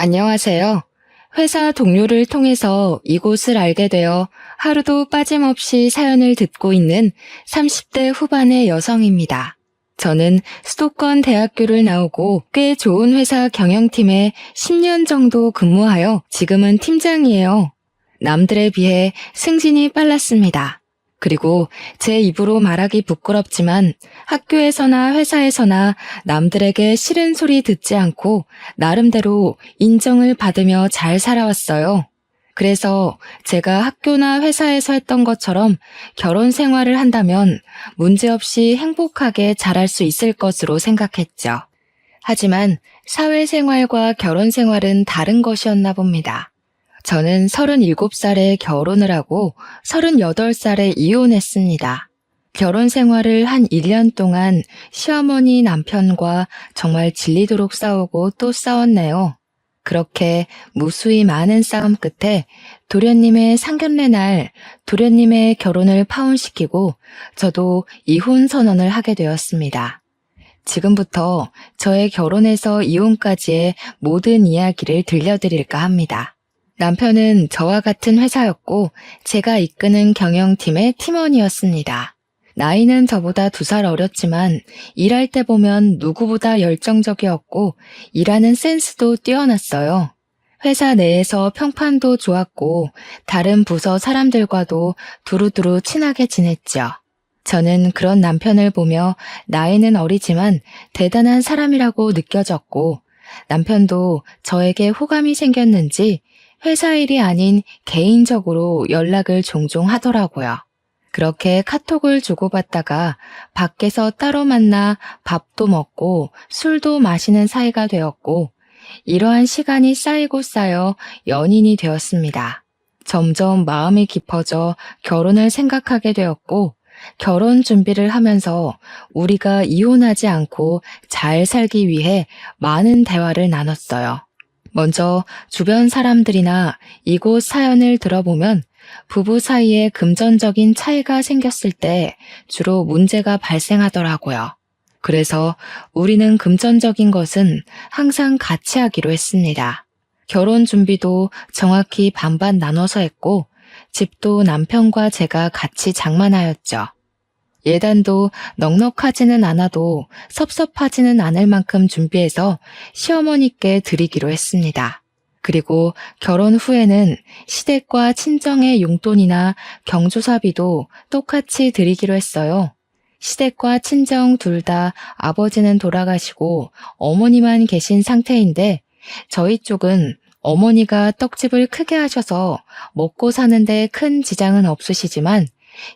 안녕하세요. 회사 동료를 통해서 이곳을 알게 되어 하루도 빠짐없이 사연을 듣고 있는 30대 후반의 여성입니다. 저는 수도권 대학교를 나오고 꽤 좋은 회사 경영팀에 10년 정도 근무하여 지금은 팀장이에요. 남들에 비해 승진이 빨랐습니다. 그리고 제 입으로 말하기 부끄럽지만 학교에서나 회사에서나 남들에게 싫은 소리 듣지 않고 나름대로 인정을 받으며 잘 살아왔어요. 그래서 제가 학교나 회사에서 했던 것처럼 결혼 생활을 한다면 문제없이 행복하게 자랄 수 있을 것으로 생각했죠. 하지만 사회생활과 결혼 생활은 다른 것이었나 봅니다. 저는 37살에 결혼을 하고 38살에 이혼했습니다. 결혼 생활을 한 1년 동안 시어머니 남편과 정말 질리도록 싸우고 또 싸웠네요. 그렇게 무수히 많은 싸움 끝에 도련님의 상견례 날 도련님의 결혼을 파혼시키고 저도 이혼 선언을 하게 되었습니다. 지금부터 저의 결혼에서 이혼까지의 모든 이야기를 들려드릴까 합니다. 남편은 저와 같은 회사였고 제가 이끄는 경영팀의 팀원이었습니다. 나이는 저보다 2살 어렸지만 일할 때 보면 누구보다 열정적이었고 일하는 센스도 뛰어났어요. 회사 내에서 평판도 좋았고 다른 부서 사람들과도 두루두루 친하게 지냈죠. 저는 그런 남편을 보며 나이는 어리지만 대단한 사람이라고 느껴졌고 남편도 저에게 호감이 생겼는지 회사 일이 아닌 개인적으로 연락을 종종 하더라고요. 그렇게 카톡을 주고받다가 밖에서 따로 만나 밥도 먹고 술도 마시는 사이가 되었고 이러한 시간이 쌓이고 쌓여 연인이 되었습니다. 점점 마음이 깊어져 결혼을 생각하게 되었고 결혼 준비를 하면서 우리가 이혼하지 않고 잘 살기 위해 많은 대화를 나눴어요. 먼저 주변 사람들이나 이곳 사연을 들어보면 부부 사이에 금전적인 차이가 생겼을 때 주로 문제가 발생하더라고요. 그래서 우리는 금전적인 것은 항상 같이 하기로 했습니다. 결혼 준비도 정확히 반반 나눠서 했고 집도 남편과 제가 같이 장만하였죠. 예단도 넉넉하지는 않아도 섭섭하지는 않을 만큼 준비해서 시어머니께 드리기로 했습니다. 그리고 결혼 후에는 시댁과 친정의 용돈이나 경조사비도 똑같이 드리기로 했어요. 시댁과 친정 둘 다 아버지는 돌아가시고 어머니만 계신 상태인데 저희 쪽은 어머니가 떡집을 크게 하셔서 먹고 사는데 큰 지장은 없으시지만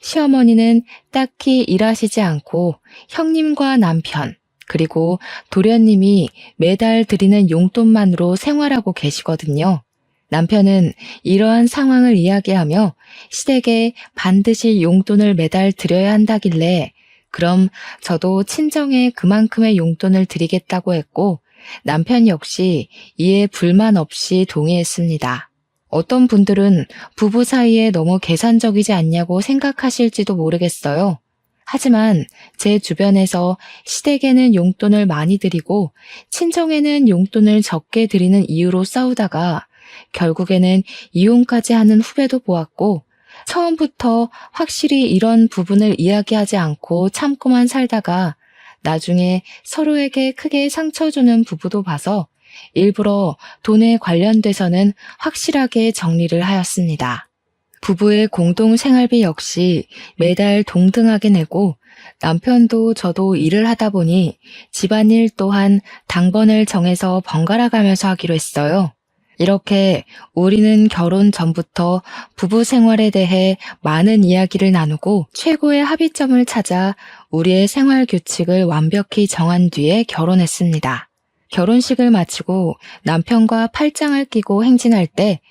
시어머니는 딱히 일하시지 않고 형님과 남편 그리고 도련님이 매달 드리는 용돈만으로 생활하고 계시거든요. 남편은 이러한 상황을 이야기하며 시댁에 반드시 용돈을 매달 드려야 한다길래 그럼 저도 친정에 그만큼의 용돈을 드리겠다고 했고 남편 역시 이에 불만 없이 동의했습니다. 어떤 분들은 부부 사이에 너무 계산적이지 않냐고 생각하실지도 모르겠어요. 하지만 제 주변에서 시댁에는 용돈을 많이 드리고 친정에는 용돈을 적게 드리는 이유로 싸우다가 결국에는 이혼까지 하는 후배도 보았고 처음부터 확실히 이런 부분을 이야기하지 않고 참고만 살다가 나중에 서로에게 크게 상처 주는 부부도 봐서 일부러 돈에 관련돼서는 확실하게 정리를 하였습니다. 부부의 공동 생활비 역시 매달 동등하게 내고 남편도 저도 일을 하다 보니 집안일 또한 당번을 정해서 번갈아 가면서 하기로 했어요. 이렇게 우리는 결혼 전부터 부부 생활에 대해 많은 이야기를 나누고 최고의 합의점을 찾아 우리의 생활 규칙을 완벽히 정한 뒤에 결혼했습니다. 결혼식을 마치고 남편과 팔짱을 끼고 행진할 때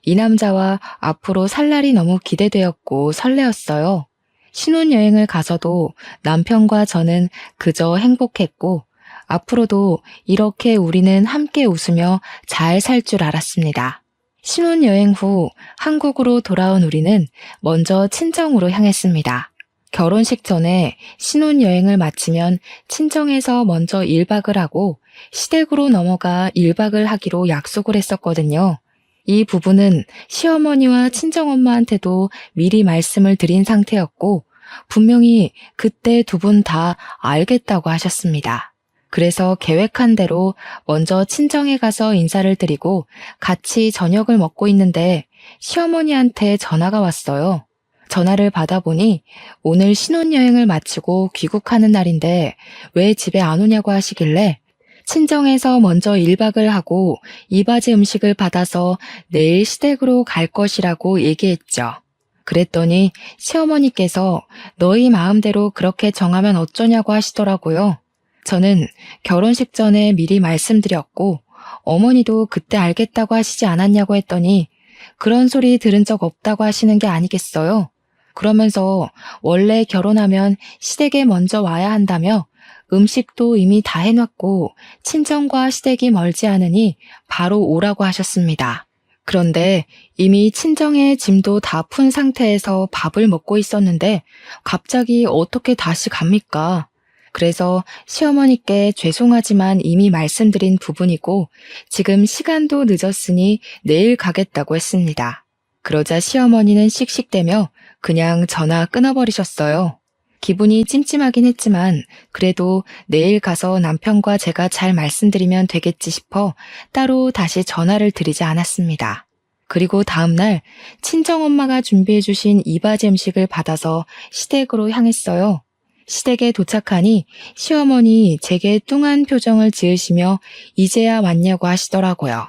이 남자와 앞으로 살 날이 너무 기대되었고 설레었어요. 신혼여행을 가서도 남편과 저는 그저 행복했고 앞으로도 이렇게 우리는 함께 웃으며 잘 살 줄 알았습니다. 신혼여행 후 한국으로 돌아온 우리는 먼저 친정으로 향했습니다. 결혼식 전에 신혼여행을 마치면 친정에서 먼저 1박을 하고 시댁으로 넘어가 1박을 하기로 약속을 했었거든요. 이 부분은 시어머니와 친정엄마한테도 미리 말씀을 드린 상태였고 분명히 그때 두 분 다 알겠다고 하셨습니다. 그래서 계획한 대로 먼저 친정에 가서 인사를 드리고 같이 저녁을 먹고 있는데 시어머니한테 전화가 왔어요. 전화를 받아보니 오늘 신혼여행을 마치고 귀국하는 날인데 왜 집에 안 오냐고 하시길래 친정에서 먼저 1박을 하고 이바지 음식을 받아서 내일 시댁으로 갈 것이라고 얘기했죠. 그랬더니 시어머니께서 너희 마음대로 그렇게 정하면 어쩌냐고 하시더라고요. 저는 결혼식 전에 미리 말씀드렸고 어머니도 그때 알겠다고 하시지 않았냐고 했더니 그런 소리 들은 적 없다고 하시는 게 아니겠어요? 그러면서 원래 결혼하면 시댁에 먼저 와야 한다며 음식도 이미 다 해놨고 친정과 시댁이 멀지 않으니 바로 오라고 하셨습니다. 그런데 이미 친정의 짐도 다 푼 상태에서 밥을 먹고 있었는데 갑자기 어떻게 다시 갑니까? 그래서 시어머니께 죄송하지만 이미 말씀드린 부분이고 지금 시간도 늦었으니 내일 가겠다고 했습니다. 그러자 시어머니는 씩씩대며 그냥 전화 끊어버리셨어요. 기분이 찜찜하긴 했지만 그래도 내일 가서 남편과 제가 잘 말씀드리면 되겠지 싶어 따로 다시 전화를 드리지 않았습니다. 그리고 다음날 친정엄마가 준비해주신 이바지 음식을 받아서 시댁으로 향했어요. 시댁에 도착하니 시어머니 제게 뚱한 표정을 지으시며 이제야 왔냐고 하시더라고요.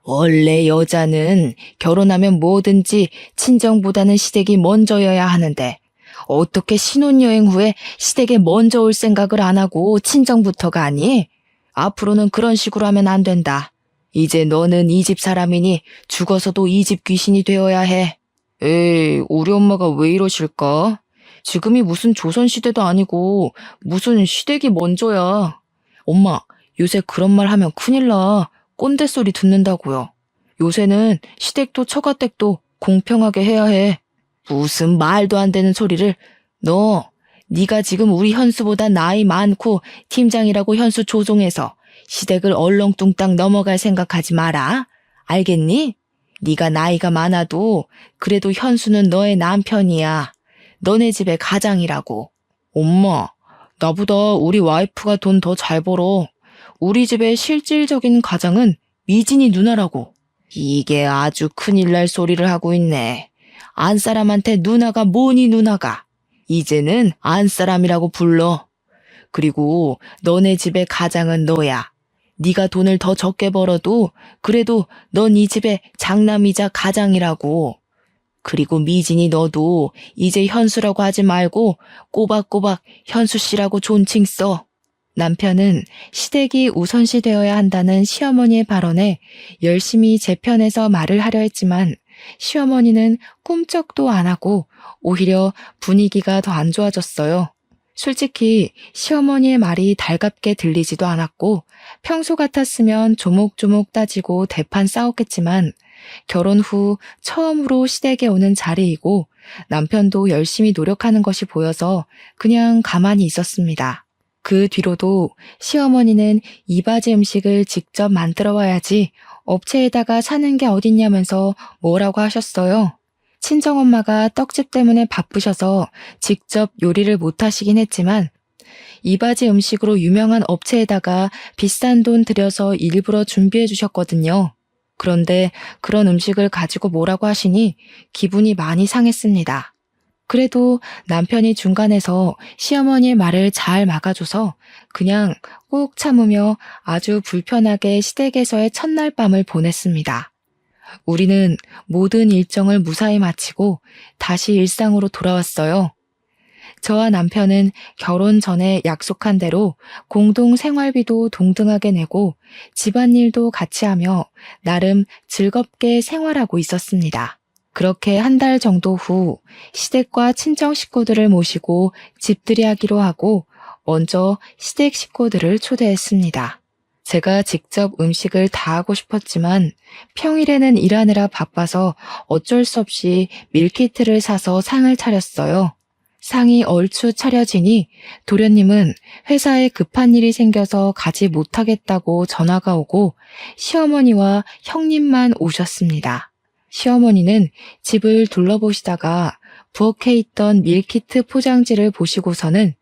원래 여자는 결혼하면 뭐든지 친정보다는 시댁이 먼저여야 하는데 어떻게 신혼여행 후에 시댁에 먼저 올 생각을 안 하고 친정부터가 아니? 앞으로는 그런 식으로 하면 안 된다. 이제 너는 이 집 사람이니 죽어서도 이 집 귀신이 되어야 해. 에이, 우리 엄마가 왜 이러실까? 지금이 무슨 조선시대도 아니고 무슨 시댁이 먼저야. 엄마, 요새 그런 말 하면 큰일 나. 꼰대 소리 듣는다고요. 요새는 시댁도 처가댁도 공평하게 해야 해. 무슨 말도 안 되는 소리를. 네가 지금 우리 현수보다 나이 많고 팀장이라고 현수 조종해서 시댁을 얼렁뚱땅 넘어갈 생각하지 마라. 알겠니? 네가 나이가 많아도 그래도 현수는 너의 남편이야. 너네 집의 가장이라고. 엄마, 나보다 우리 와이프가 돈 더 잘 벌어. 우리 집의 실질적인 가장은 미진이 누나라고. 이게 아주 큰일 날 소리를 하고 있네. 안사람한테 누나가 뭐니 누나가. 이제는 안사람이라고 불러. 그리고 너네 집의 가장은 너야. 네가 돈을 더 적게 벌어도 그래도 넌 이 집의 장남이자 가장이라고. 그리고 미진이 너도 이제 현수라고 하지 말고 꼬박꼬박 현수씨라고 존칭 써. 남편은 시댁이 우선시 되어야 한다는 시어머니의 발언에 열심히 제 편에서 말을 하려 했지만 시어머니는 꿈쩍도 안 하고 오히려 분위기가 더 안 좋아졌어요. 솔직히 시어머니의 말이 달갑게 들리지도 않았고 평소 같았으면 조목조목 따지고 대판 싸웠겠지만 결혼 후 처음으로 시댁에 오는 자리이고 남편도 열심히 노력하는 것이 보여서 그냥 가만히 있었습니다. 그 뒤로도 시어머니는 이바지 음식을 직접 만들어 와야지 업체에다가 사는 게 어딨냐면서 뭐라고 하셨어요. 친정엄마가 떡집 때문에 바쁘셔서 직접 요리를 못하시긴 했지만 이바지 음식으로 유명한 업체에다가 비싼 돈 들여서 일부러 준비해 주셨거든요. 그런데 그런 음식을 가지고 뭐라고 하시니 기분이 많이 상했습니다. 그래도 남편이 중간에서 시어머니의 말을 잘 막아줘서 그냥 꾹 참으며 아주 불편하게 시댁에서의 첫날 밤을 보냈습니다. 우리는 모든 일정을 무사히 마치고 다시 일상으로 돌아왔어요. 저와 남편은 결혼 전에 약속한 대로 공동 생활비도 동등하게 내고 집안일도 같이 하며 나름 즐겁게 생활하고 있었습니다. 그렇게 한 달 정도 후 시댁과 친정 식구들을 모시고 집들이하기로 하고 먼저 시댁 식구들을 초대했습니다. 제가 직접 음식을 다 하고 싶었지만 평일에는 일하느라 바빠서 어쩔 수 없이 밀키트를 사서 상을 차렸어요. 상이 얼추 차려지니 도련님은 회사에 급한 일이 생겨서 가지 못하겠다고 전화가 오고 시어머니와 형님만 오셨습니다. 시어머니는 집을 둘러보시다가 부엌에 있던 밀키트 포장지를 보시고서는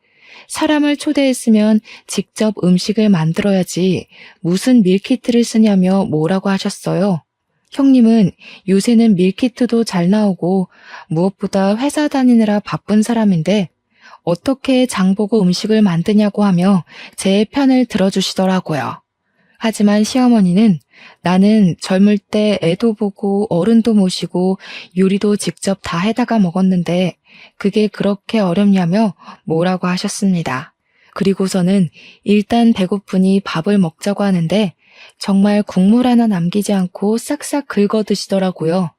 사람을 초대했으면 직접 음식을 만들어야지 무슨 밀키트를 쓰냐며 뭐라고 하셨어요. 형님은 요새는 밀키트도 잘 나오고 무엇보다 회사 다니느라 바쁜 사람인데 어떻게 장보고 음식을 만드냐고 하며 제 편을 들어주시더라고요. 하지만 시어머니는 나는 젊을 때 애도 보고 어른도 모시고 요리도 직접 다 해다가 먹었는데 그게 그렇게 어렵냐며 뭐라고 하셨습니다. 그리고서는 일단 배고프니 밥을 먹자고 하는데 정말 국물 하나 남기지 않고 싹싹 긁어 드시더라고요.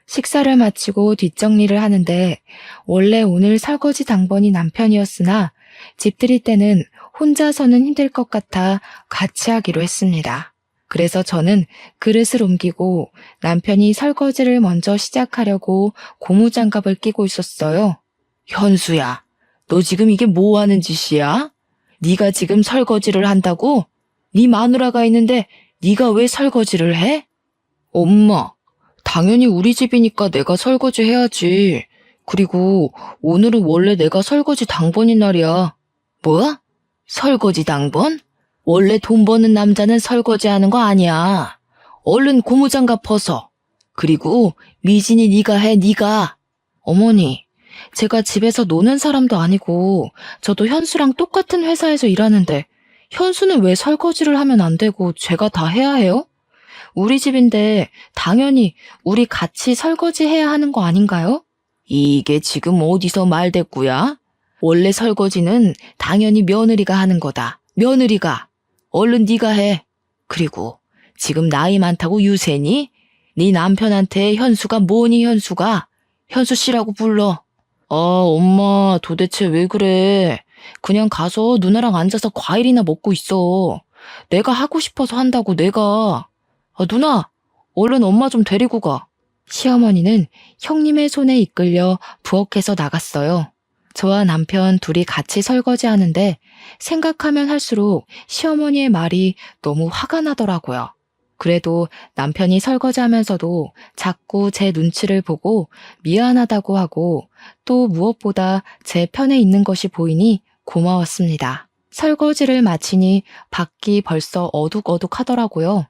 식사를 마치고 뒷정리를 하는데 원래 오늘 설거지 당번이 남편이었으나 집들이 때는 혼자서는 힘들 것 같아 같이 하기로 했습니다. 그래서 저는 그릇을 옮기고 남편이 설거지를 먼저 시작하려고 고무장갑을 끼고 있었어요. 현수야, 너 지금 이게 뭐 하는 짓이야? 네가 지금 설거지를 한다고? 네 마누라가 있는데 네가 왜 설거지를 해? 엄마, 당연히 우리 집이니까 내가 설거지 해야지. 그리고 오늘은 원래 내가 설거지 당번인 날이야. 뭐? 설거지 당번? 원래 돈 버는 남자는 설거지 하는 거 아니야. 얼른 고무장갑 벗어. 그리고 미진이 네가 해, 네가. 어머니, 제가 집에서 노는 사람도 아니고 저도 현수랑 똑같은 회사에서 일하는데 현수는 왜 설거지를 하면 안 되고 제가 다 해야 해요? 우리 집인데 당연히 우리 같이 설거지 해야 하는 거 아닌가요? 이게 지금 어디서 말대꾸야? 원래 설거지는 당연히 며느리가 하는 거다. 며느리가. 얼른 네가 해. 그리고 지금 나이 많다고 유세니? 네 남편한테 현수가 뭐니 현수가? 현수 씨라고 불러. 엄마 도대체 왜 그래? 그냥 가서 누나랑 앉아서 과일이나 먹고 있어. 내가 하고 싶어서 한다고 내가. 누나, 얼른 엄마 좀 데리고 가. 시어머니는 형님의 손에 이끌려 부엌에서 나갔어요. 저와 남편 둘이 같이 설거지하는데 생각하면 할수록 시어머니의 말이 너무 화가 나더라고요. 그래도 남편이 설거지하면서도 자꾸 제 눈치를 보고 미안하다고 하고 또 무엇보다 제 편에 있는 것이 보이니 고마웠습니다. 설거지를 마치니 밖이 벌써 어둑어둑하더라고요.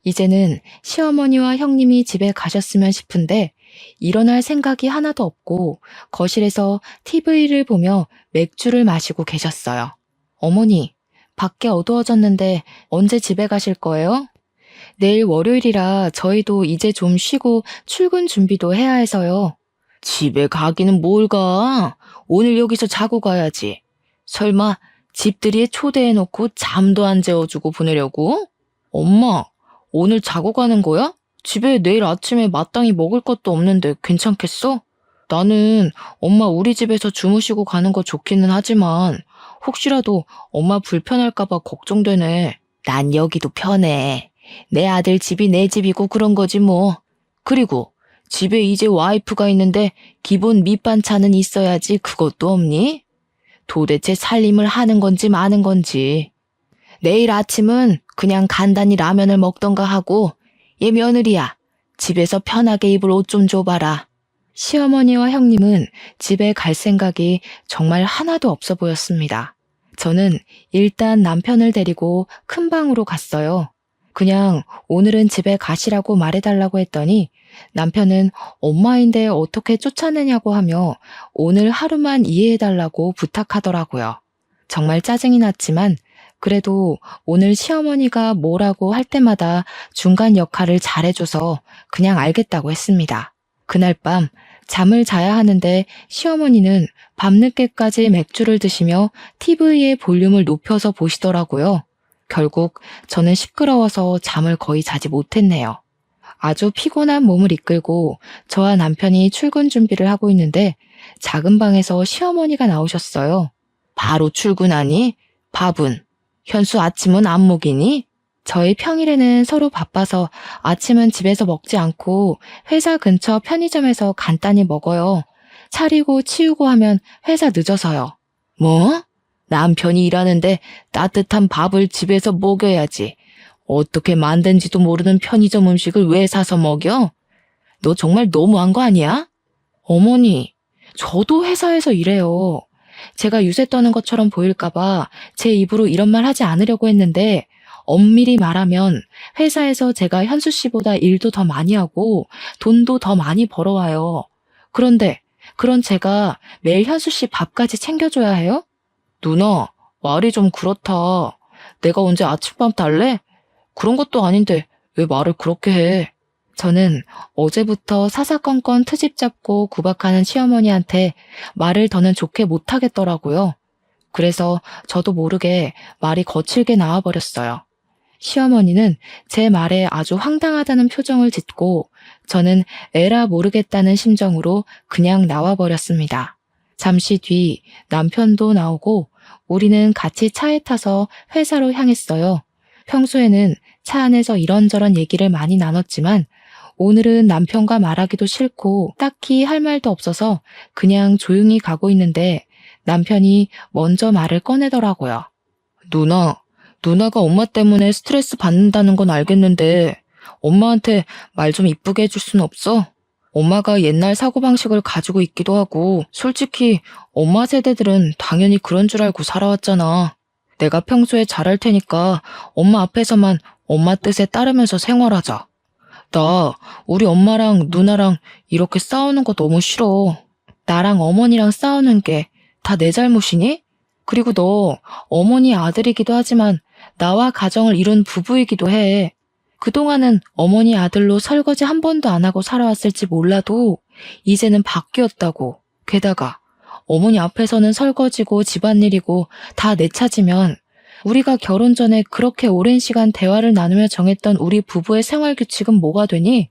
이제는 시어머니와 형님이 집에 가셨으면 싶은데 일어날 생각이 하나도 없고 거실에서 TV를 보며 맥주를 마시고 계셨어요. 어머니, 밖에 어두워졌는데 언제 집에 가실 거예요? 내일 월요일이라 저희도 이제 좀 쉬고 출근 준비도 해야 해서요. 집에 가기는 뭘 가? 오늘 여기서 자고 가야지. 설마 집들이에 초대해놓고 잠도 안 재워주고 보내려고? 엄마, 오늘 자고 가는 거야? 집에 내일 아침에 마땅히 먹을 것도 없는데 괜찮겠어? 나는 엄마 우리 집에서 주무시고 가는 거 좋기는 하지만 혹시라도 엄마 불편할까봐 걱정되네. 난 여기도 편해. 내 아들 집이 내 집이고 그런 거지 뭐. 그리고 집에 이제 와이프가 있는데 기본 밑반찬은 있어야지 그것도 없니? 도대체 살림을 하는 건지 마는 건지. 내일 아침은 그냥 간단히 라면을 먹던가 하고 얘 며느리야. 집에서 편하게 입을 옷 좀 줘봐라. 시어머니와 형님은 집에 갈 생각이 정말 하나도 없어 보였습니다. 저는 일단 남편을 데리고 큰 방으로 갔어요. 그냥 오늘은 집에 가시라고 말해달라고 했더니 남편은 엄마인데 어떻게 쫓아내냐고 하며 오늘 하루만 이해해달라고 부탁하더라고요. 정말 짜증이 났지만 그래도 오늘 시어머니가 뭐라고 할 때마다 중간 역할을 잘해줘서 그냥 알겠다고 했습니다. 그날 밤 잠을 자야 하는데 시어머니는 밤늦게까지 맥주를 드시며 TV의 볼륨을 높여서 보시더라고요. 결국 저는 시끄러워서 잠을 거의 자지 못했네요. 아주 피곤한 몸을 이끌고 저와 남편이 출근 준비를 하고 있는데 작은 방에서 시어머니가 나오셨어요. 바로 출근하니? 밥은? 현수 아침은 안 먹이니? 저희 평일에는 서로 바빠서 아침은 집에서 먹지 않고 회사 근처 편의점에서 간단히 먹어요. 차리고 치우고 하면 회사 늦어서요. 뭐? 남편이 일하는데 따뜻한 밥을 집에서 먹여야지. 어떻게 만든지도 모르는 편의점 음식을 왜 사서 먹여? 너 정말 너무한 거 아니야? 어머니, 저도 회사에서 일해요. 제가 유세 떠는 것처럼 보일까봐 제 입으로 이런 말 하지 않으려고 했는데 엄밀히 말하면 회사에서 제가 현수 씨보다 일도 더 많이 하고 돈도 더 많이 벌어와요. 그런데 그런 제가 매일 현수 씨 밥까지 챙겨줘야 해요? 누나, 말이 좀 그렇다. 내가 언제 아침밥 달래? 그런 것도 아닌데 왜 말을 그렇게 해? 저는 어제부터 사사건건 트집 잡고 구박하는 시어머니한테 말을 더는 좋게 못하겠더라고요. 그래서 저도 모르게 말이 거칠게 나와버렸어요. 시어머니는 제 말에 아주 황당하다는 표정을 짓고 저는 에라 모르겠다는 심정으로 그냥 나와버렸습니다. 잠시 뒤 남편도 나오고 우리는 같이 차에 타서 회사로 향했어요. 평소에는 차 안에서 이런저런 얘기를 많이 나눴지만 오늘은 남편과 말하기도 싫고 딱히 할 말도 없어서 그냥 조용히 가고 있는데 남편이 먼저 말을 꺼내더라고요. 누나가 엄마 때문에 스트레스 받는다는 건 알겠는데 엄마한테 말 좀 이쁘게 해줄 순 없어? 엄마가 옛날 사고방식을 가지고 있기도 하고 솔직히 엄마 세대들은 당연히 그런 줄 알고 살아왔잖아. 내가 평소에 잘할 테니까 엄마 앞에서만 엄마 뜻에 따르면서 생활하자. 나 우리 엄마랑 누나랑 이렇게 싸우는 거 너무 싫어. 나랑 어머니랑 싸우는 게 다 내 잘못이니? 그리고 너 어머니 아들이기도 하지만 나와 가정을 이룬 부부이기도 해. 그동안은 어머니 아들로 설거지 한 번도 안 하고 살아왔을지 몰라도 이제는 바뀌었다고. 게다가 어머니 앞에서는 설거지고 집안일이고 다 내 차지면 우리가 결혼 전에 그렇게 오랜 시간 대화를 나누며 정했던 우리 부부의 생활 규칙은 뭐가 되니?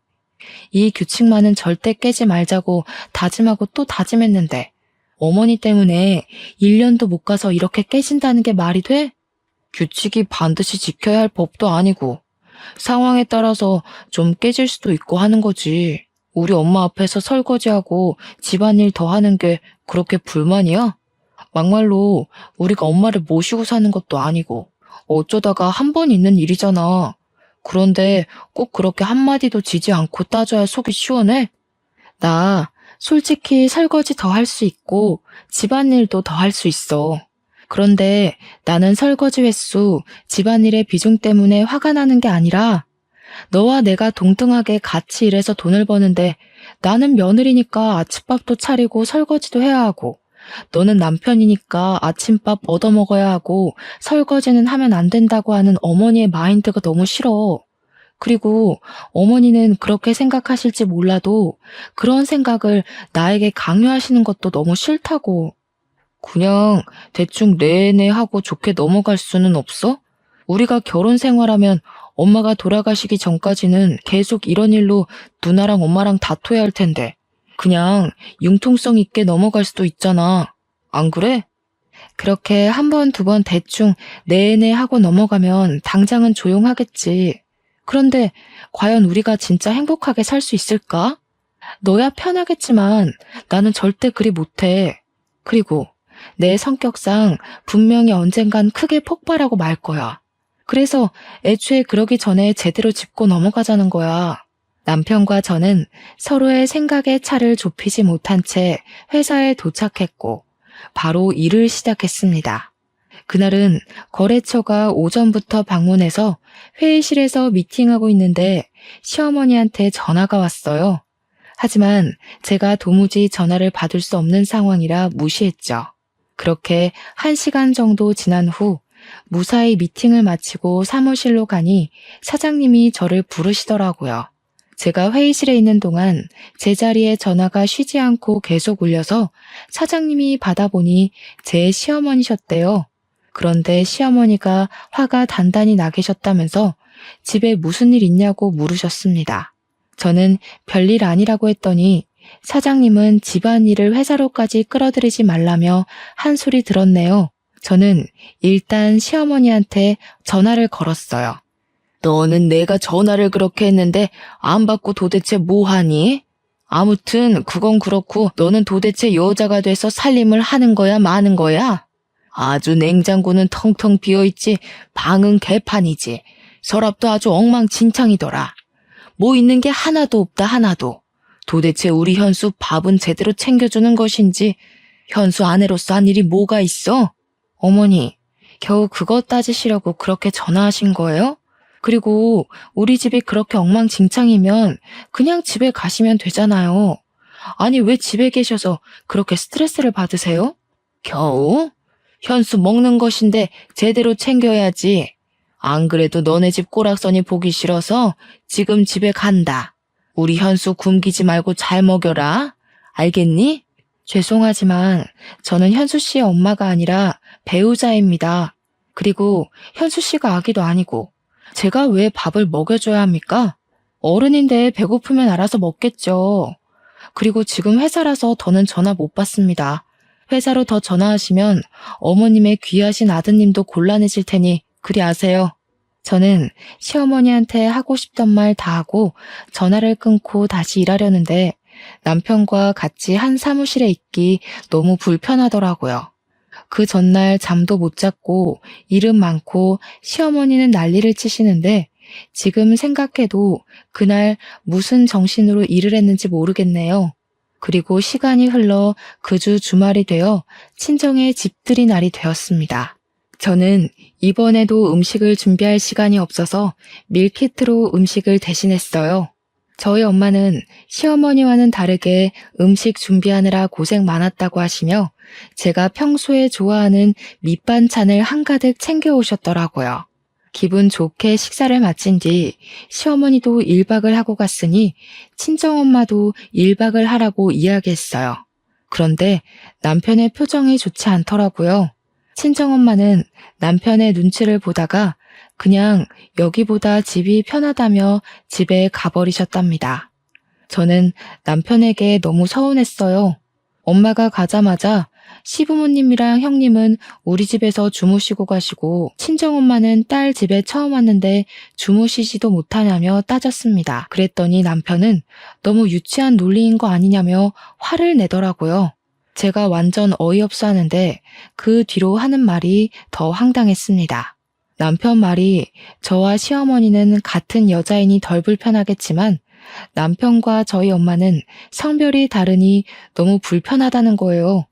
이 규칙만은 절대 깨지 말자고 다짐하고 또 다짐했는데 어머니 때문에 1년도 못 가서 이렇게 깨진다는 게 말이 돼? 규칙이 반드시 지켜야 할 법도 아니고 상황에 따라서 좀 깨질 수도 있고 하는 거지. 우리 엄마 앞에서 설거지하고 집안일 더 하는 게 그렇게 불만이야? 막말로 우리가 엄마를 모시고 사는 것도 아니고 어쩌다가 한 번 있는 일이잖아. 그런데 꼭 그렇게 한마디도 지지 않고 따져야 속이 시원해? 나 솔직히 설거지 더 할 수 있고 집안일도 더 할 수 있어. 그런데 나는 설거지 횟수, 집안일의 비중 때문에 화가 나는 게 아니라 너와 내가 동등하게 같이 일해서 돈을 버는데 나는 며느리니까 아침밥도 차리고 설거지도 해야 하고 너는 남편이니까 아침밥 얻어먹어야 하고 설거지는 하면 안 된다고 하는 어머니의 마인드가 너무 싫어. 그리고 어머니는 그렇게 생각하실지 몰라도 그런 생각을 나에게 강요하시는 것도 너무 싫다고. 그냥 대충 네네 하고 좋게 넘어갈 수는 없어? 우리가 결혼 생활하면 엄마가 돌아가시기 전까지는 계속 이런 일로 누나랑 엄마랑 다퉈야 할 텐데 그냥 융통성 있게 넘어갈 수도 있잖아. 안 그래? 그렇게 한 번, 두 번 대충 네네 하고 넘어가면 당장은 조용하겠지. 그런데 과연 우리가 진짜 행복하게 살 수 있을까? 너야 편하겠지만 나는 절대 그리 못해. 그리고 내 성격상 분명히 언젠간 크게 폭발하고 말 거야. 그래서 애초에 그러기 전에 제대로 짚고 넘어가자는 거야. 남편과 저는 서로의 생각의 차를 좁히지 못한 채 회사에 도착했고 바로 일을 시작했습니다. 그날은 거래처가 오전부터 방문해서 회의실에서 미팅하고 있는데 시어머니한테 전화가 왔어요. 하지만 제가 도무지 전화를 받을 수 없는 상황이라 무시했죠. 그렇게 1시간 정도 지난 후 무사히 미팅을 마치고 사무실로 가니 사장님이 저를 부르시더라고요. 제가 회의실에 있는 동안 제 자리에 전화가 쉬지 않고 계속 울려서 사장님이 받아보니 제 시어머니셨대요. 그런데 시어머니가 화가 단단히 나 계셨다면서 집에 무슨 일 있냐고 물으셨습니다. 저는 별일 아니라고 했더니 사장님은 집안일을 회사로까지 끌어들이지 말라며 한 소리 들었네요. 저는 일단 시어머니한테 전화를 걸었어요. 너는 내가 전화를 그렇게 했는데 안 받고 도대체 뭐 하니? 아무튼 그건 그렇고 너는 도대체 여자가 돼서 살림을 하는 거야 마는 거야? 아주 냉장고는 텅텅 비어있지 방은 개판이지. 서랍도 아주 엉망진창이더라. 뭐 있는 게 하나도 없다 하나도. 도대체 우리 현수 밥은 제대로 챙겨주는 것인지 현수 아내로서 한 일이 뭐가 있어? 어머니, 겨우 그거 따지시려고 그렇게 전화하신 거예요? 그리고 우리 집이 그렇게 엉망진창이면 그냥 집에 가시면 되잖아요. 아니 왜 집에 계셔서 그렇게 스트레스를 받으세요? 겨우? 현수 먹는 것인데 제대로 챙겨야지. 안 그래도 너네 집 꼬락서니 보기 싫어서 지금 집에 간다. 우리 현수 굶기지 말고 잘 먹여라. 알겠니? 죄송하지만 저는 현수 씨의 엄마가 아니라 배우자입니다. 그리고 현수 씨가 아기도 아니고 제가 왜 밥을 먹여줘야 합니까? 어른인데 배고프면 알아서 먹겠죠. 그리고 지금 회사라서 더는 전화 못 받습니다. 회사로 더 전화하시면 어머님의 귀하신 아드님도 곤란해질 테니 그리 아세요. 저는 시어머니한테 하고 싶던 말 다 하고 전화를 끊고 다시 일하려는데 남편과 같이 한 사무실에 있기 너무 불편하더라고요. 그 전날 잠도 못 잤고 일은 많고 시어머니는 난리를 치시는데 지금 생각해도 그날 무슨 정신으로 일을 했는지 모르겠네요. 그리고 시간이 흘러 그 주 주말이 되어 친정의 집들이 날이 되었습니다. 저는 이번에도 음식을 준비할 시간이 없어서 밀키트로 음식을 대신했어요. 저희 엄마는 시어머니와는 다르게 음식 준비하느라 고생 많았다고 하시며 제가 평소에 좋아하는 밑반찬을 한가득 챙겨오셨더라고요. 기분 좋게 식사를 마친 뒤 시어머니도 1박을 하고 갔으니 친정엄마도 1박을 하라고 이야기했어요. 그런데 남편의 표정이 좋지 않더라고요. 친정엄마는 남편의 눈치를 보다가 그냥 여기보다 집이 편하다며 집에 가버리셨답니다. 저는 남편에게 너무 서운했어요. 엄마가 가자마자 시부모님이랑 형님은 우리 집에서 주무시고 가시고 친정엄마는 딸 집에 처음 왔는데 주무시지도 못하냐며 따졌습니다. 그랬더니 남편은 너무 유치한 논리인 거 아니냐며 화를 내더라고요. 제가 완전 어이없어 하는데 그 뒤로 하는 말이 더 황당했습니다. 남편 말이 저와 시어머니는 같은 여자이니 덜 불편하겠지만 남편과 저희 엄마는 성별이 다르니 너무 불편하다는 거예요.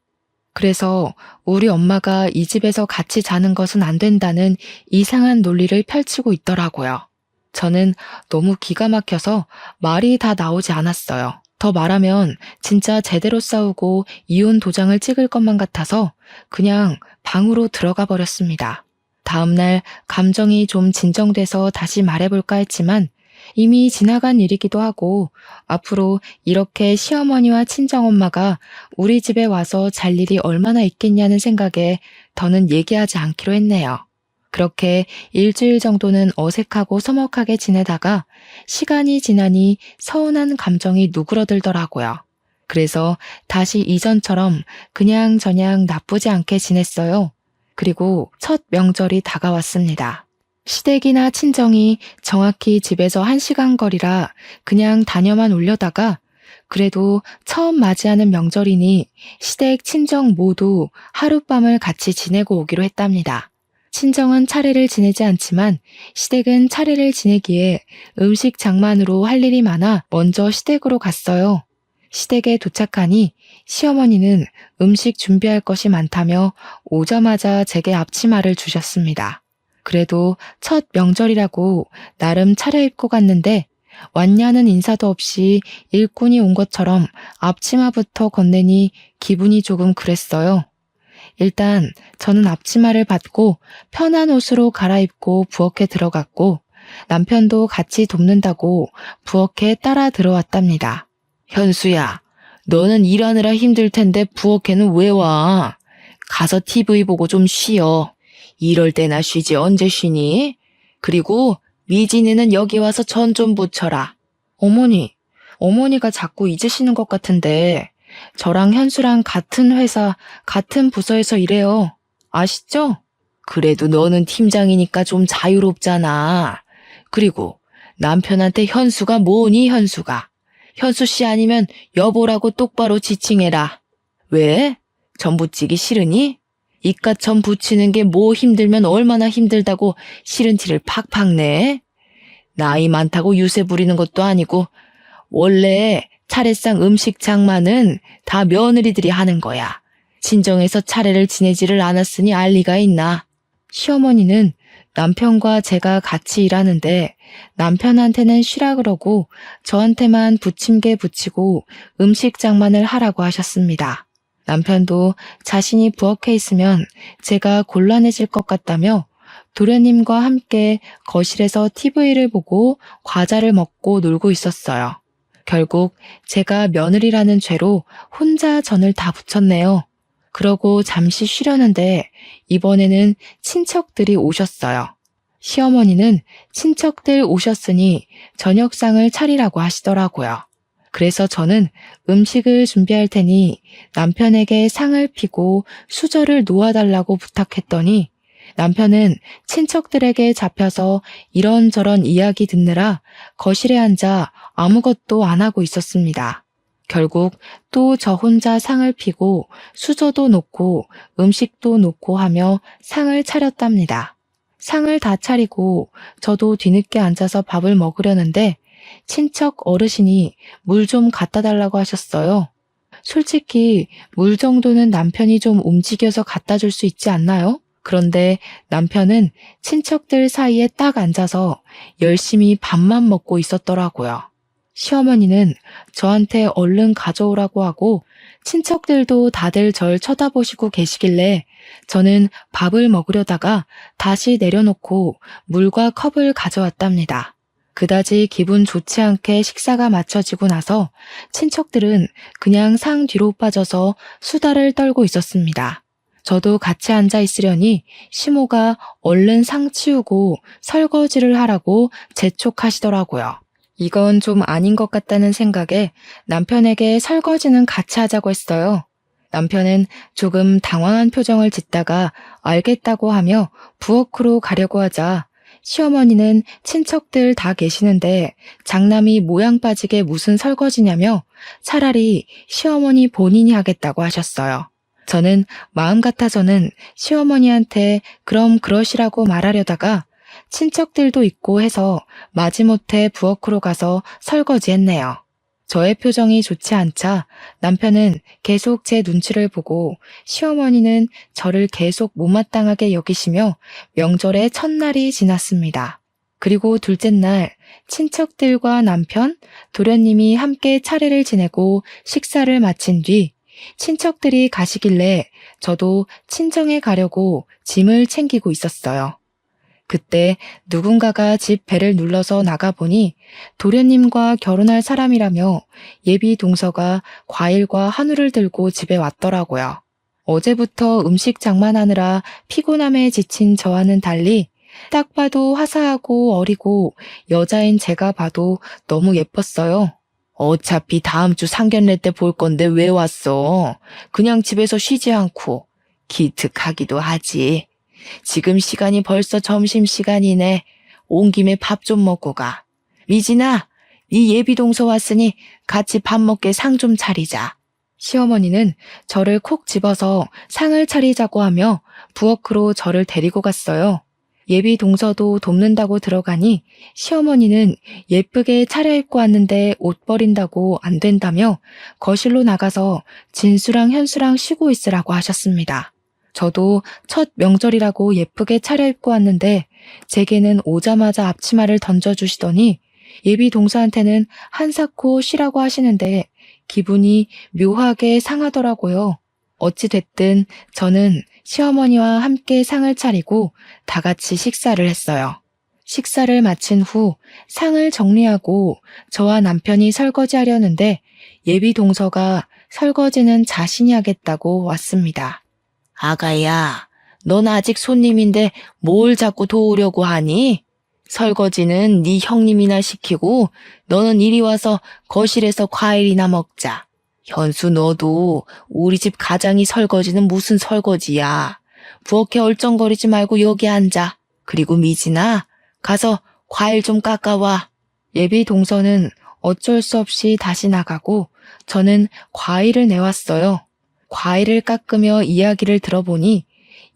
그래서 우리 엄마가 이 집에서 같이 자는 것은 안 된다는 이상한 논리를 펼치고 있더라고요. 저는 너무 기가 막혀서 말이 다 나오지 않았어요. 더 말하면 진짜 제대로 싸우고 이혼 도장을 찍을 것만 같아서 그냥 방으로 들어가 버렸습니다. 다음날 감정이 좀 진정돼서 다시 말해볼까 했지만 이미 지나간 일이기도 하고 앞으로 이렇게 시어머니와 친정엄마가 우리 집에 와서 잘 일이 얼마나 있겠냐는 생각에 더는 얘기하지 않기로 했네요. 그렇게 일주일 정도는 어색하고 서먹하게 지내다가 시간이 지나니 서운한 감정이 누그러들더라고요. 그래서 다시 이전처럼 그냥저냥 나쁘지 않게 지냈어요. 그리고 첫 명절이 다가왔습니다. 시댁이나 친정이 정확히 집에서 1시간 거리라 그냥 다녀만 오려다가 그래도 처음 맞이하는 명절이니 시댁, 친정 모두 하룻밤을 같이 지내고 오기로 했답니다. 친정은 차례를 지내지 않지만 시댁은 차례를 지내기에 음식 장만으로 할 일이 많아 먼저 시댁으로 갔어요. 시댁에 도착하니 시어머니는 음식 준비할 것이 많다며 오자마자 제게 앞치마를 주셨습니다. 그래도 첫 명절이라고 나름 차려입고 갔는데 왔냐는 인사도 없이 일꾼이 온 것처럼 앞치마부터 건네니 기분이 조금 그랬어요. 일단 저는 앞치마를 받고 편한 옷으로 갈아입고 부엌에 들어갔고 남편도 같이 돕는다고 부엌에 따라 들어왔답니다. 현수야, 너는 일하느라 힘들 텐데 부엌에는 왜 와? 가서 TV 보고 좀 쉬어. 이럴 때나 쉬지 언제 쉬니? 그리고 미진이는 여기 와서 전 좀 붙여라. 어머니가 자꾸 잊으시는 것 같은데 저랑 현수랑 같은 회사, 같은 부서에서 일해요. 아시죠? 그래도 너는 팀장이니까 좀 자유롭잖아. 그리고 남편한테 현수가 뭐니 현수가. 현수 씨 아니면 여보라고 똑바로 지칭해라. 왜? 전 부치기 싫으니? 이깟 전 부치는 게 뭐 힘들면 얼마나 힘들다고 싫은 티를 팍팍 내? 나이 많다고 유세 부리는 것도 아니고 원래 차례상 음식 장만은 다 며느리들이 하는 거야. 친정에서 차례를 지내지를 않았으니 알 리가 있나. 시어머니는 남편과 제가 같이 일하는데 남편한테는 쉬라 그러고 저한테만 부침개 부치고 음식 장만을 하라고 하셨습니다. 남편도 자신이 부엌에 있으면 제가 곤란해질 것 같다며 도련님과 함께 거실에서 TV를 보고 과자를 먹고 놀고 있었어요. 결국 제가 며느리라는 죄로 혼자 전을 다 부쳤네요. 그러고 잠시 쉬려는데 이번에는 친척들이 오셨어요. 시어머니는 친척들 오셨으니 저녁상을 차리라고 하시더라고요. 그래서 저는 음식을 준비할 테니 남편에게 상을 피고 수저를 놓아달라고 부탁했더니 남편은 친척들에게 잡혀서 이런저런 이야기 듣느라 거실에 앉아 아무것도 안 하고 있었습니다. 결국 또 저 혼자 상을 피고 수저도 놓고 음식도 놓고 하며 상을 차렸답니다. 상을 다 차리고 저도 뒤늦게 앉아서 밥을 먹으려는데 친척 어르신이 물 좀 갖다 달라고 하셨어요. 솔직히 물 정도는 남편이 좀 움직여서 갖다 줄 수 있지 않나요? 그런데 남편은 친척들 사이에 딱 앉아서 열심히 밥만 먹고 있었더라고요. 시어머니는 저한테 얼른 가져오라고 하고 친척들도 다들 절 쳐다보시고 계시길래 저는 밥을 먹으려다가 다시 내려놓고 물과 컵을 가져왔답니다. 그다지 기분 좋지 않게 식사가 마쳐지고 나서 친척들은 그냥 상 뒤로 빠져서 수다를 떨고 있었습니다. 저도 같이 앉아 있으려니 시모가 얼른 상 치우고 설거지를 하라고 재촉하시더라고요. 이건 좀 아닌 것 같다는 생각에 남편에게 설거지는 같이 하자고 했어요. 남편은 조금 당황한 표정을 짓다가 알겠다고 하며 부엌으로 가려고 하자 시어머니는 친척들 다 계시는데 장남이 모양 빠지게 무슨 설거지냐며 차라리 시어머니 본인이 하겠다고 하셨어요. 저는 마음 같아서는 시어머니한테 그럼 그러시라고 말하려다가 친척들도 있고 해서 마지못해 부엌으로 가서 설거지했네요. 저의 표정이 좋지 않자 남편은 계속 제 눈치를 보고 시어머니는 저를 계속 못마땅하게 여기시며 명절의 첫날이 지났습니다. 그리고 둘째 날 친척들과 남편, 도련님이 함께 차례를 지내고 식사를 마친 뒤 친척들이 가시길래 저도 친정에 가려고 짐을 챙기고 있었어요. 그때 누군가가 집 배를 눌러서 나가보니 도련님과 결혼할 사람이라며 예비 동서가 과일과 한우를 들고 집에 왔더라고요. 어제부터 음식 장만하느라 피곤함에 지친 저와는 달리 딱 봐도 화사하고 어리고 여자인 제가 봐도 너무 예뻤어요. 어차피 다음 주 상견례 때 볼 건데 왜 왔어? 그냥 집에서 쉬지 않고 기특하기도 하지. 지금 시간이 벌써 점심시간이네. 온 김에 밥 좀 먹고 가. 미진아, 네 예비동서 왔으니 같이 밥 먹게 상 좀 차리자. 시어머니는 저를 콕 집어서 상을 차리자고 하며 부엌으로 저를 데리고 갔어요. 예비동서도 돕는다고 들어가니 시어머니는 예쁘게 차려입고 왔는데 옷 버린다고 안 된다며 거실로 나가서 진수랑 현수랑 쉬고 있으라고 하셨습니다. 저도 첫 명절이라고 예쁘게 차려입고 왔는데 제게는 오자마자 앞치마를 던져주시더니 예비 동서한테는 한사코 쉬라고 하시는데 기분이 묘하게 상하더라고요. 어찌됐든 저는 시어머니와 함께 상을 차리고 다 같이 식사를 했어요. 식사를 마친 후 상을 정리하고 저와 남편이 설거지하려는데 예비 동서가 설거지는 자신이 하겠다고 왔습니다. 아가야, 넌 아직 손님인데 뭘 자꾸 도우려고 하니? 설거지는 네 형님이나 시키고 너는 이리 와서 거실에서 과일이나 먹자. 현수 너도 우리 집 가장이 설거지는 무슨 설거지야. 부엌에 얼쩡거리지 말고 여기 앉아. 그리고 미진아, 가서 과일 좀 깎아와. 예비 동서는 어쩔 수 없이 다시 나가고 저는 과일을 내왔어요. 과일을 깎으며 이야기를 들어보니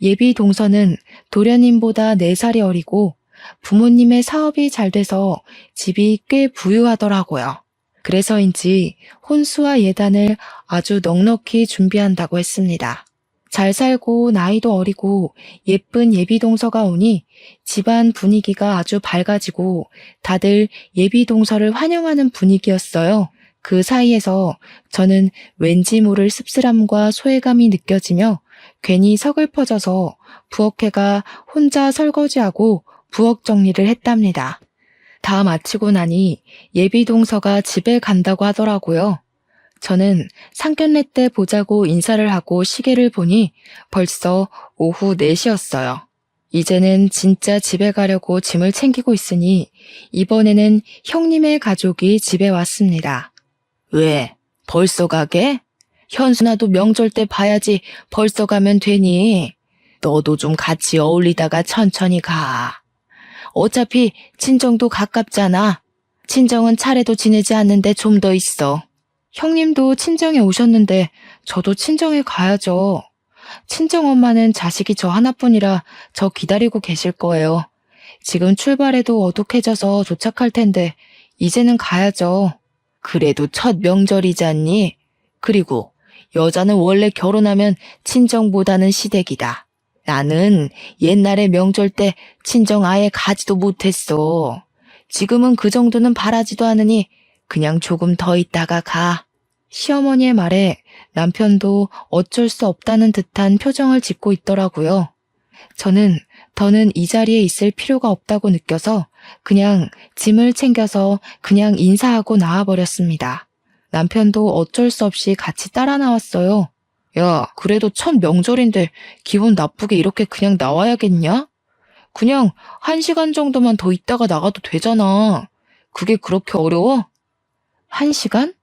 예비 동서는 도련님보다 4살이 어리고 부모님의 사업이 잘 돼서 집이 꽤 부유하더라고요. 그래서인지 혼수와 예단을 아주 넉넉히 준비한다고 했습니다. 잘 살고 나이도 어리고 예쁜 예비 동서가 오니 집안 분위기가 아주 밝아지고 다들 예비 동서를 환영하는 분위기였어요. 그 사이에서 저는 왠지 모를 씁쓸함과 소외감이 느껴지며 괜히 서글퍼져서 부엌에가 혼자 설거지하고 부엌 정리를 했답니다. 다 마치고 나니 예비 동서가 집에 간다고 하더라고요. 저는 상견례 때 보자고 인사를 하고 시계를 보니 벌써 오후 4시였어요. 이제는 진짜 집에 가려고 짐을 챙기고 있으니 이번에는 형님의 가족이 집에 왔습니다. 왜? 벌써 가게? 현수나도 명절 때 봐야지 벌써 가면 되니? 너도 좀 같이 어울리다가 천천히 가. 어차피 친정도 가깝잖아. 친정은 차례도 지내지 않는데 좀 더 있어. 형님도 친정에 오셨는데 저도 친정에 가야죠. 친정엄마는 자식이 저 하나뿐이라 저 기다리고 계실 거예요. 지금 출발해도 어둑해져서 도착할 텐데 이제는 가야죠. 그래도 첫 명절이잖니? 그리고 여자는 원래 결혼하면 친정보다는 시댁이다. 나는 옛날에 명절 때 친정 아예 가지도 못했어. 지금은 그 정도는 바라지도 않으니 그냥 조금 더 있다가 가. 시어머니의 말에 남편도 어쩔 수 없다는 듯한 표정을 짓고 있더라고요. 저는 더는 이 자리에 있을 필요가 없다고 느껴서 그냥 짐을 챙겨서 그냥 인사하고 나와버렸습니다. 남편도 어쩔 수 없이 같이 따라 나왔어요. 야, 그래도 첫 명절인데 기분 나쁘게 이렇게 그냥 나와야겠냐? 그냥 1시간 정도만 더 있다가 나가도 되잖아. 그게 그렇게 어려워? 1시간?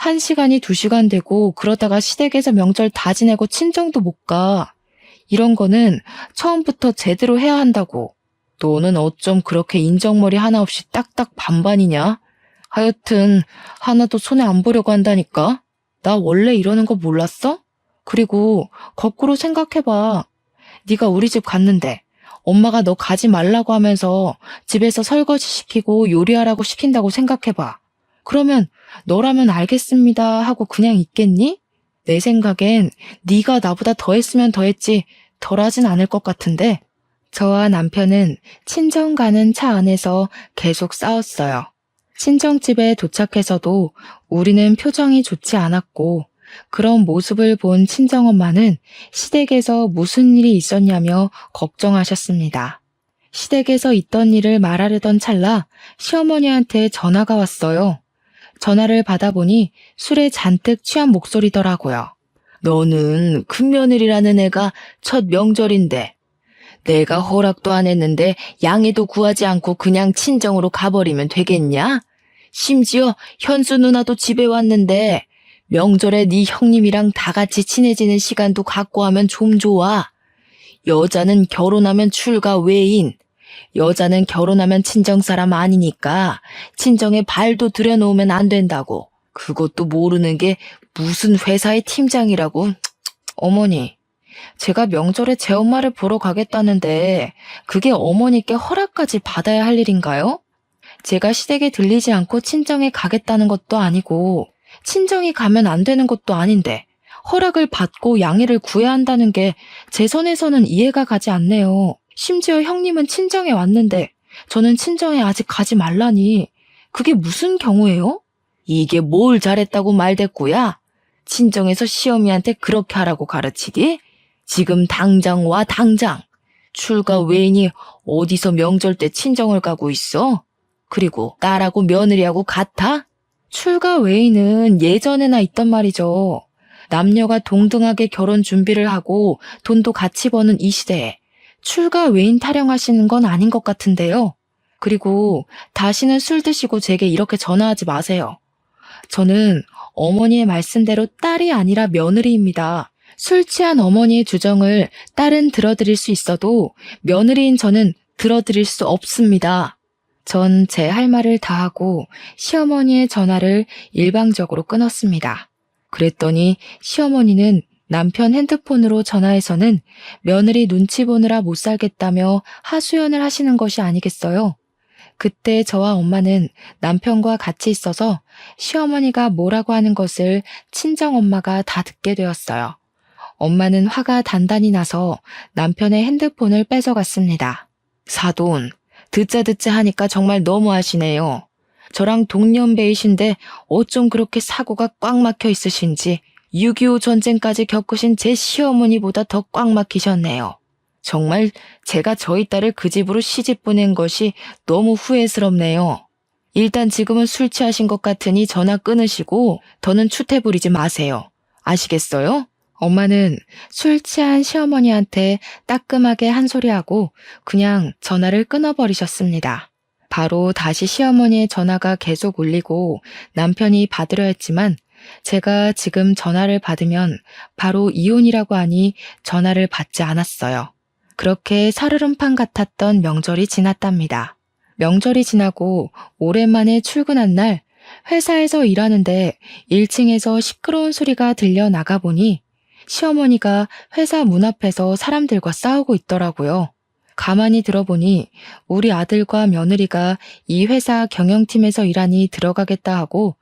1시간이 2시간 되고 그러다가 시댁에서 명절 다 지내고 친정도 못 가. 이런 거는 처음부터 제대로 해야 한다고. 너는 어쩜 그렇게 인정머리 하나 없이 딱딱 반반이냐? 하여튼 하나도 손에 안 보려고 한다니까? 나 원래 이러는 거 몰랐어? 그리고 거꾸로 생각해봐. 네가 우리 집 갔는데 엄마가 너 가지 말라고 하면서 집에서 설거지 시키고 요리하라고 시킨다고 생각해봐. 그러면 너라면 알겠습니다 하고 그냥 있겠니? 내 생각엔 네가 나보다 더 했으면 더 했지 덜 하진 않을 것 같은데. 저와 남편은 친정 가는 차 안에서 계속 싸웠어요. 친정집에 도착해서도 우리는 표정이 좋지 않았고 그런 모습을 본 친정엄마는 시댁에서 무슨 일이 있었냐며 걱정하셨습니다. 시댁에서 있던 일을 말하려던 찰나 시어머니한테 전화가 왔어요. 전화를 받아보니 술에 잔뜩 취한 목소리더라고요. 너는 큰며느리라는 애가 첫 명절인데 내가 허락도 안 했는데 양해도 구하지 않고 그냥 친정으로 가버리면 되겠냐? 심지어 현수 누나도 집에 왔는데 명절에 네 형님이랑 다 같이 친해지는 시간도 갖고 하면 좀 좋아. 여자는 결혼하면 출가 외인, 여자는 결혼하면 친정사람 아니니까 친정에 발도 들여놓으면 안 된다고. 그것도 모르는 게 무슨 회사의 팀장이라고. 어머니, 제가 명절에 제 엄마를 보러 가겠다는데 그게 어머니께 허락까지 받아야 할 일인가요? 제가 시댁에 들리지 않고 친정에 가겠다는 것도 아니고 친정이 가면 안 되는 것도 아닌데 허락을 받고 양해를 구해야 한다는 게 제 선에서는 이해가 가지 않네요. 심지어 형님은 친정에 왔는데 저는 친정에 아직 가지 말라니. 그게 무슨 경우예요? 이게 뭘 잘했다고 말댔고야? 친정에서 시어미한테 그렇게 하라고 가르치디? 지금 당장 와, 당장. 출가 외인이 어디서 명절 때 친정을 가고 있어? 그리고 딸하고 며느리하고 같아? 출가 외인은 예전에나 있던 말이죠. 남녀가 동등하게 결혼 준비를 하고 돈도 같이 버는 이 시대에 출가 외인 타령하시는 건 아닌 것 같은데요. 그리고 다시는 술 드시고 제게 이렇게 전화하지 마세요. 저는 어머니의 말씀대로 딸이 아니라 며느리입니다. 술 취한 어머니의 주정을 딸은 들어드릴 수 있어도 며느리인 저는 들어드릴 수 없습니다. 전 제 할 말을 다 하고 시어머니의 전화를 일방적으로 끊었습니다. 그랬더니 시어머니는 남편 핸드폰으로 전화해서는 며느리 눈치 보느라 못 살겠다며 하소연을 하시는 것이 아니겠어요? 그때 저와 엄마는 남편과 같이 있어서 시어머니가 뭐라고 하는 것을 친정엄마가 다 듣게 되었어요. 엄마는 화가 단단히 나서 남편의 핸드폰을 뺏어갔습니다. 사돈, 듣자 하니까 정말 너무하시네요. 저랑 동년배이신데 어쩜 그렇게 사고가 꽉 막혀 있으신지 6.25 전쟁까지 겪으신 제 시어머니보다 더 꽉 막히셨네요. 정말 제가 저희 딸을 그 집으로 시집 보낸 것이 너무 후회스럽네요. 일단 지금은 술 취하신 것 같으니 전화 끊으시고 더는 추태 부리지 마세요. 아시겠어요? 엄마는 술 취한 시어머니한테 따끔하게 한 소리하고 그냥 전화를 끊어버리셨습니다. 바로 다시 시어머니의 전화가 계속 울리고 남편이 받으려 했지만 제가 지금 전화를 받으면 바로 이혼이라고 하니 전화를 받지 않았어요. 그렇게 살얼음판 같았던 명절이 지났답니다. 명절이 지나고 오랜만에 출근한 날 회사에서 일하는데 1층에서 시끄러운 소리가 들려 나가보니 시어머니가 회사 문 앞에서 사람들과 싸우고 있더라고요. 가만히 들어보니 우리 아들과 며느리가 이 회사 경영팀에서 일하니 들어가겠다 하고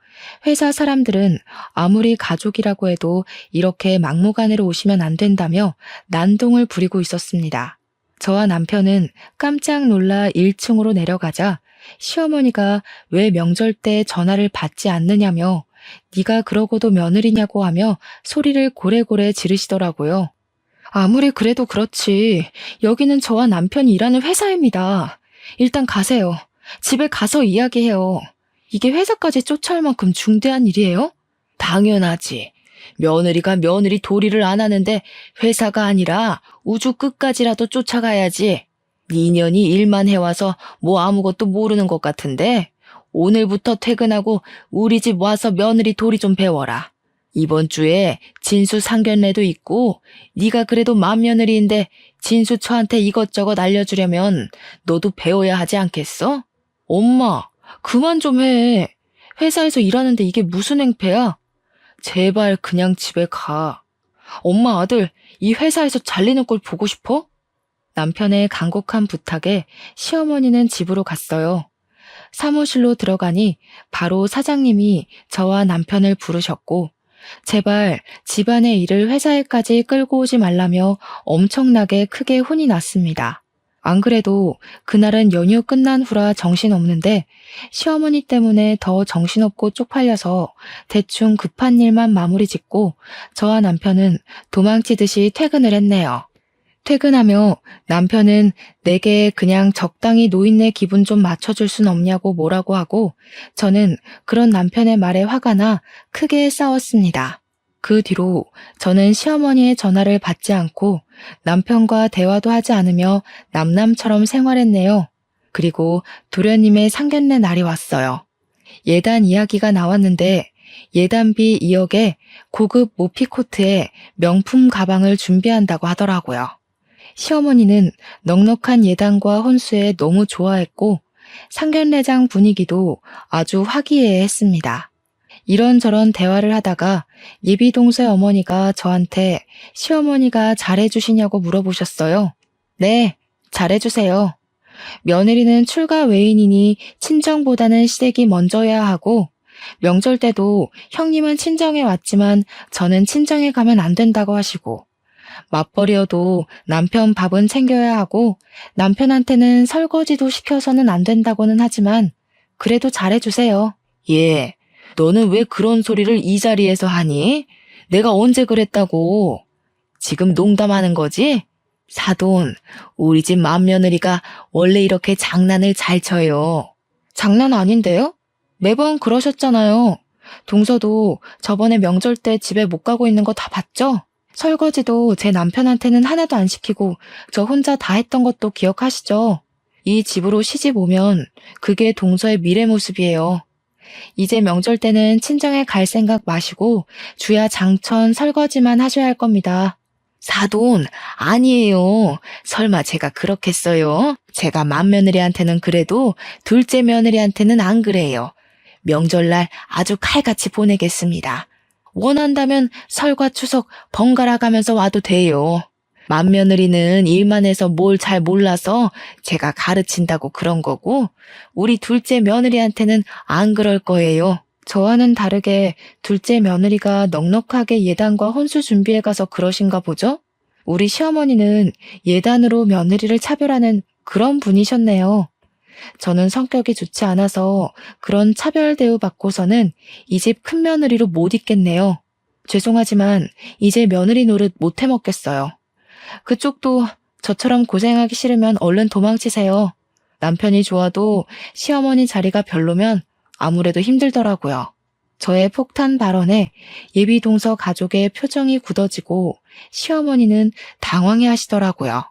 회사 사람들은 아무리 가족이라고 해도 이렇게 막무가내로 오시면 안 된다며 난동을 부리고 있었습니다. 저와 남편은 깜짝 놀라 1층으로 내려가자 시어머니가 왜 명절 때 전화를 받지 않느냐며 네가 그러고도 며느리냐고 하며 소리를 고래고래 지르시더라고요. 아무리 그래도 그렇지. 여기는 저와 남편이 일하는 회사입니다. 일단 가세요. 집에 가서 이야기해요. 이게 회사까지 쫓아올 만큼 중대한 일이에요? 당연하지. 며느리가 며느리 도리를 안 하는데 회사가 아니라 우주 끝까지라도 쫓아가야지. 2년이 일만 해와서 뭐 아무것도 모르는 것 같은데 오늘부터 퇴근하고 우리 집 와서 며느리 도리 좀 배워라. 이번 주에 진수 상견례도 있고 네가 그래도 맏며느리인데 진수 처한테 이것저것 알려주려면 너도 배워야 하지 않겠어? 엄마, 그만 좀 해. 회사에서 일하는데 이게 무슨 행패야? 제발 그냥 집에 가. 엄마 아들, 이 회사에서 잘리는 꼴 보고 싶어? 남편의 간곡한 부탁에 시어머니는 집으로 갔어요. 사무실로 들어가니 바로 사장님이 저와 남편을 부르셨고 제발 집안의 일을 회사에까지 끌고 오지 말라며 엄청나게 크게 혼이 났습니다. 안 그래도 그날은 연휴 끝난 후라 정신없는데 시어머니 때문에 더 정신없고 쪽팔려서 대충 급한 일만 마무리 짓고 저와 남편은 도망치듯이 퇴근을 했네요. 퇴근하며 남편은 내게 그냥 적당히 노인네 기분 좀 맞춰줄 순 없냐고 뭐라고 하고 저는 그런 남편의 말에 화가 나 크게 싸웠습니다. 그 뒤로 저는 시어머니의 전화를 받지 않고 남편과 대화도 하지 않으며 남남처럼 생활했네요. 그리고 도련님의 상견례 날이 왔어요. 예단 이야기가 나왔는데 예단비 2억에 고급 모피코트에 명품 가방을 준비한다고 하더라고요. 시어머니는 넉넉한 예단과 혼수에 너무 좋아했고 상견례장 분위기도 아주 화기애애했습니다. 이런저런 대화를 하다가 예비동생 어머니가 저한테 시어머니가 잘해주시냐고 물어보셨어요. 네, 잘해주세요. 며느리는 출가 외인이니 친정보다는 시댁이 먼저야 하고 명절 때도 형님은 친정에 왔지만 저는 친정에 가면 안 된다고 하시고 맞벌이여도 남편 밥은 챙겨야 하고 남편한테는 설거지도 시켜서는 안 된다고는 하지만 그래도 잘해주세요. 예, 너는 왜 그런 소리를 이 자리에서 하니? 내가 언제 그랬다고? 지금 농담하는 거지? 사돈, 우리 집 맏며느리가 원래 이렇게 장난을 잘 쳐요. 장난 아닌데요? 매번 그러셨잖아요. 동서도 저번에 명절 때 집에 못 가고 있는 거 다 봤죠? 설거지도 제 남편한테는 하나도 안 시키고 저 혼자 다 했던 것도 기억하시죠? 이 집으로 시집 오면 그게 동서의 미래 모습이에요. 이제 명절 때는 친정에 갈 생각 마시고 주야 장천 설거지만 하셔야 할 겁니다. 사돈, 아니에요. 설마 제가 그렇겠어요? 제가 맏며느리한테는 그래도 둘째 며느리한테는 안 그래요. 명절날 아주 칼같이 보내겠습니다. 원한다면 설과 추석 번갈아 가면서 와도 돼요. 맏며느리는 일만 해서 뭘 잘 몰라서 제가 가르친다고 그런 거고, 우리 둘째 며느리한테는 안 그럴 거예요. 저와는 다르게 둘째 며느리가 넉넉하게 예단과 혼수 준비해 가서 그러신가 보죠? 우리 시어머니는 예단으로 며느리를 차별하는 그런 분이셨네요. 저는 성격이 좋지 않아서 그런 차별 대우 받고서는 이 집 큰 며느리로 못 있겠네요. 죄송하지만 이제 며느리 노릇 못 해먹겠어요. 그쪽도 저처럼 고생하기 싫으면 얼른 도망치세요. 남편이 좋아도 시어머니 자리가 별로면 아무래도 힘들더라고요. 저의 폭탄 발언에 예비동서 가족의 표정이 굳어지고 시어머니는 당황해 하시더라고요.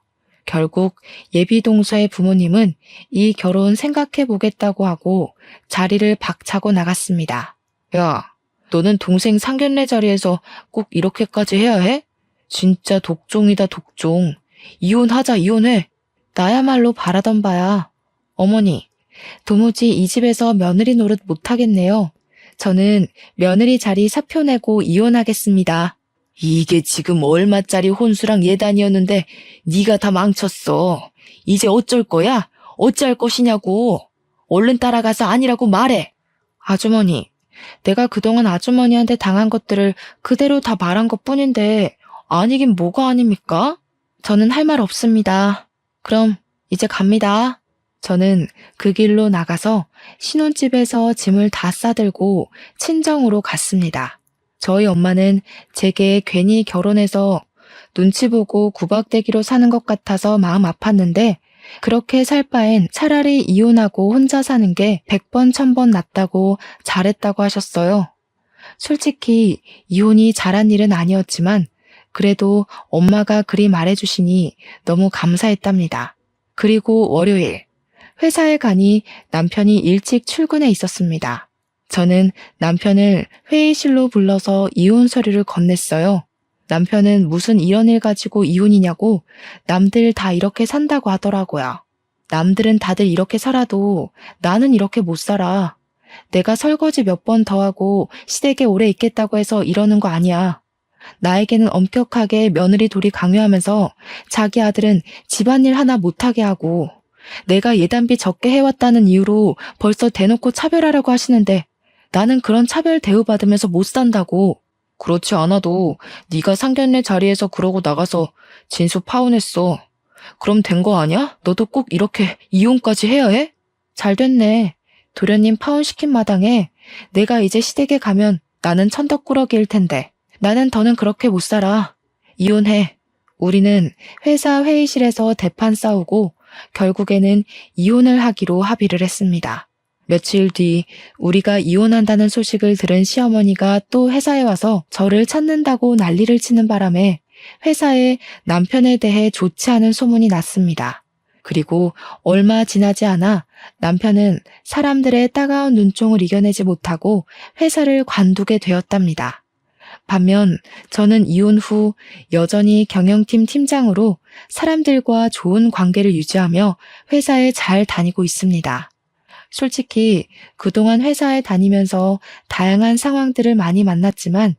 결국 예비동서의 부모님은 이 결혼 생각해 보겠다고 하고 자리를 박차고 나갔습니다. 야, 너는 동생 상견례 자리에서 꼭 이렇게까지 해야 해? 진짜 독종이다, 독종. 이혼하자, 이혼해. 나야말로 바라던 바야. 어머니, 도무지 이 집에서 며느리 노릇 못하겠네요. 저는 며느리 자리 사표 내고 이혼하겠습니다. 이게 지금 얼마짜리 혼수랑 예단이었는데 네가 다 망쳤어. 이제 어쩔 거야? 어찌할 것이냐고. 얼른 따라가서 아니라고 말해. 아주머니, 내가 그동안 아주머니한테 당한 것들을 그대로 다 말한 것뿐인데 아니긴 뭐가 아닙니까? 저는 할 말 없습니다. 그럼 이제 갑니다. 저는 그 길로 나가서 신혼집에서 짐을 다 싸들고 친정으로 갔습니다. 저희 엄마는 제게 괜히 결혼해서 눈치 보고 구박대기로 사는 것 같아서 마음 아팠는데 그렇게 살 바엔 차라리 이혼하고 혼자 사는 게 100번 1000번 낫다고 잘했다고 하셨어요. 솔직히 이혼이 잘한 일은 아니었지만 그래도 엄마가 그리 말해주시니 너무 감사했답니다. 그리고 월요일 회사에 가니 남편이 일찍 출근해 있었습니다. 저는 남편을 회의실로 불러서 이혼 서류를 건넸어요. 남편은 무슨 이런 일 가지고 이혼이냐고 남들 다 이렇게 산다고 하더라고요. 남들은 다들 이렇게 살아도 나는 이렇게 못 살아. 내가 설거지 몇 번 더 하고 시댁에 오래 있겠다고 해서 이러는 거 아니야. 나에게는 엄격하게 며느리 도리 강요하면서 자기 아들은 집안일 하나 못하게 하고 내가 예단비 적게 해왔다는 이유로 벌써 대놓고 차별하려고 하시는데 나는 그런 차별 대우받으면서 못 산다고. 그렇지 않아도 네가 상견례 자리에서 그러고 나가서 진수 파혼했어. 그럼 된 거 아니야? 너도 꼭 이렇게 이혼까지 해야 해? 잘 됐네. 도련님 파혼시킨 마당에 내가 이제 시댁에 가면 나는 천덕꾸러기일 텐데 나는 더는 그렇게 못 살아. 이혼해. 우리는 회사 회의실에서 대판 싸우고 결국에는 이혼을 하기로 합의를 했습니다. 며칠 뒤 우리가 이혼한다는 소식을 들은 시어머니가 또 회사에 와서 저를 찾는다고 난리를 치는 바람에 회사에 남편에 대해 좋지 않은 소문이 났습니다. 그리고 얼마 지나지 않아 남편은 사람들의 따가운 눈총을 이겨내지 못하고 회사를 관두게 되었답니다. 반면 저는 이혼 후 여전히 경영팀 팀장으로 사람들과 좋은 관계를 유지하며 회사에 잘 다니고 있습니다. 솔직히 그동안 회사에 다니면서 다양한 상황들을 많이 만났지만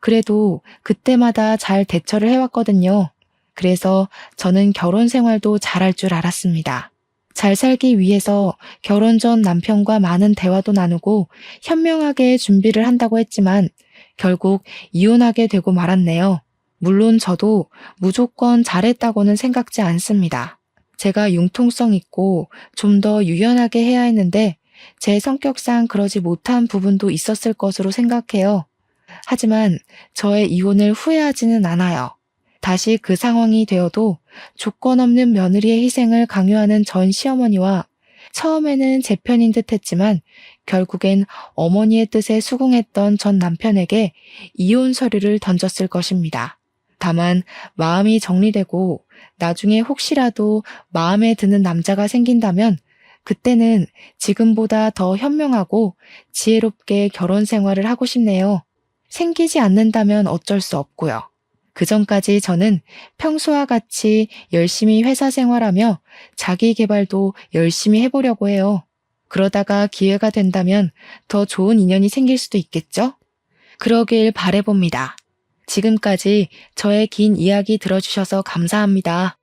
그래도 그때마다 잘 대처를 해왔거든요. 그래서 저는 결혼 생활도 잘할 줄 알았습니다. 잘 살기 위해서 결혼 전 남편과 많은 대화도 나누고 현명하게 준비를 한다고 했지만 결국 이혼하게 되고 말았네요. 물론 저도 무조건 잘했다고는 생각지 않습니다. 제가 융통성 있고 좀 더 유연하게 해야 했는데 제 성격상 그러지 못한 부분도 있었을 것으로 생각해요. 하지만 저의 이혼을 후회하지는 않아요. 다시 그 상황이 되어도 조건 없는 며느리의 희생을 강요하는 전 시어머니와 처음에는 제 편인 듯 했지만 결국엔 어머니의 뜻에 수긍했던 전 남편에게 이혼 서류를 던졌을 것입니다. 다만 마음이 정리되고 나중에 혹시라도 마음에 드는 남자가 생긴다면 그때는 지금보다 더 현명하고 지혜롭게 결혼 생활을 하고 싶네요. 생기지 않는다면 어쩔 수 없고요. 그 전까지 저는 평소와 같이 열심히 회사 생활하며 자기 개발도 열심히 해보려고 해요. 그러다가 기회가 된다면 더 좋은 인연이 생길 수도 있겠죠? 그러길 바래봅니다. 지금까지 저의 긴 이야기 들어주셔서 감사합니다.